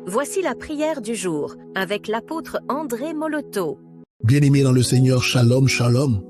Voici la prière du jour avec l'apôtre André Moloto. Bien-aimé dans le Seigneur, shalom, shalom.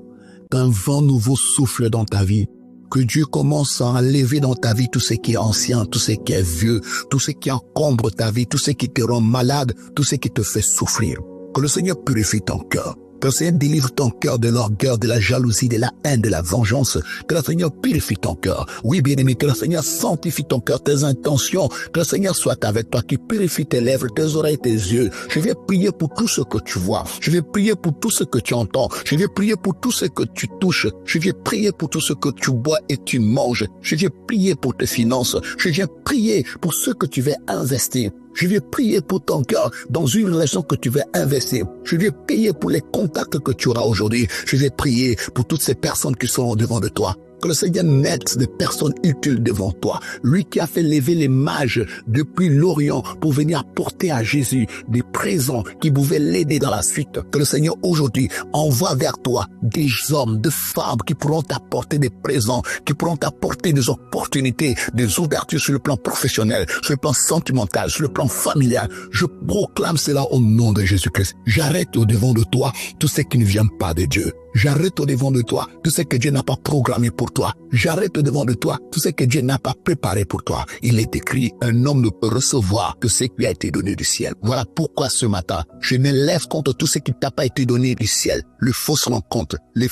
Qu'un vent nouveau souffle dans ta vie. Que Dieu commence à enlever dans ta vie tout ce qui est ancien, tout ce qui est vieux, tout ce qui encombre ta vie, tout ce qui te rend malade, tout ce qui te fait souffrir. Que le Seigneur purifie ton cœur. Que le Seigneur délivre ton cœur de l'orgueil, de la jalousie, de la haine, de la vengeance. Que le Seigneur purifie ton cœur. Oui, bien-aimé, que le Seigneur sanctifie ton cœur, tes intentions. Que le Seigneur soit avec toi, qu'il purifie tes lèvres, tes oreilles, tes yeux. Je vais prier pour tout ce que tu vois. Je vais prier pour tout ce que tu entends. Je vais prier pour tout ce que tu touches. Je vais prier pour tout ce que tu bois et tu manges. Je vais prier pour tes finances. Je vais prier pour ce que tu vas investir. Je vais prier pour ton cœur dans une relation que tu vas investir. Je vais prier pour les contacts que tu auras aujourd'hui. Je vais prier pour toutes ces personnes qui sont devant de toi. Que le Seigneur mette des personnes utiles devant toi. Lui qui a fait lever les mages depuis l'Orient pour venir apporter à Jésus des présents qui pouvaient l'aider dans la suite. Que le Seigneur aujourd'hui envoie vers toi des hommes, des femmes qui pourront t'apporter des présents, qui pourront t'apporter des opportunités, des ouvertures sur le plan professionnel, sur le plan sentimental, sur le plan familial. Je proclame cela au nom de Jésus-Christ. J'arrête au devant de toi tout ce qui ne vient pas de Dieu. J'arrête au devant de toi tout ce que Dieu n'a pas programmé pour toi. J'arrête au devant de toi tout ce que Dieu n'a pas préparé pour toi. Il est écrit, un homme ne peut recevoir que ce qui a été donné du ciel. Voilà pourquoi ce matin, je me lève contre tout ce qui t'a pas été donné du ciel. Les fausses rencontres, les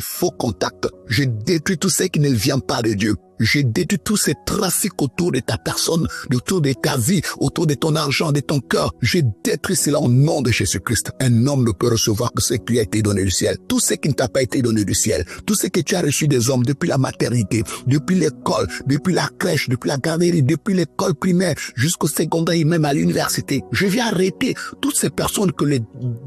faux contacts. Je détruis tout ce qui ne vient pas de Dieu. Je détruis tous ces trafics autour de ta personne, autour de ta vie, autour de ton argent, de ton cœur. Je détruis cela au nom de Jésus-Christ. Un homme ne peut recevoir que ce qui a été donné du ciel. Tout ce qui ne t'a pas été donné du ciel. Tout ce que tu as reçu des hommes depuis la maternité, depuis l'école, depuis la crèche, depuis la garderie, depuis l'école primaire, jusqu'au secondaire et même à l'université. Je viens arrêter toutes ces personnes que les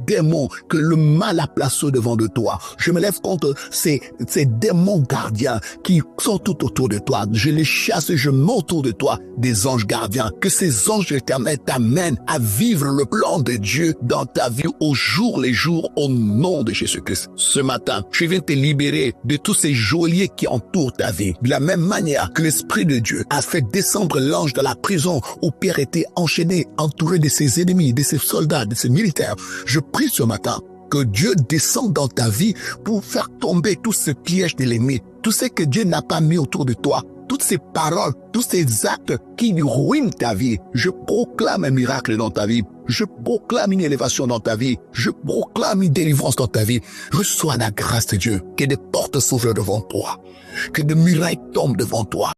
démons, que le mal a placées devant de toi. Je me lève contre ces démons gardiens qui sont tout autour de toi. Je les chasse et je mets autour de toi des anges gardiens. Que ces anges éternels t'amènent à vivre le plan de Dieu dans ta vie au jour les jours au nom de Jésus-Christ. Ce matin, je viens te libérer de tous ces geôliers qui entourent ta vie. De la même manière que l'Esprit de Dieu a fait descendre l'ange dans la prison où Pierre était enchaîné, entouré de ses ennemis, de ses soldats, de ses militaires. Je prie ce matin que Dieu descende dans ta vie pour faire tomber tous ces pièges de l'ennemi, tout ce que Dieu n'a pas mis autour de toi, toutes ces paroles, tous ces actes qui ruinent ta vie. Je proclame un miracle dans ta vie. Je proclame une élévation dans ta vie. Je proclame une délivrance dans ta vie. Reçois la grâce de Dieu. Que des portes s'ouvrent devant toi. Que des murailles tombent devant toi.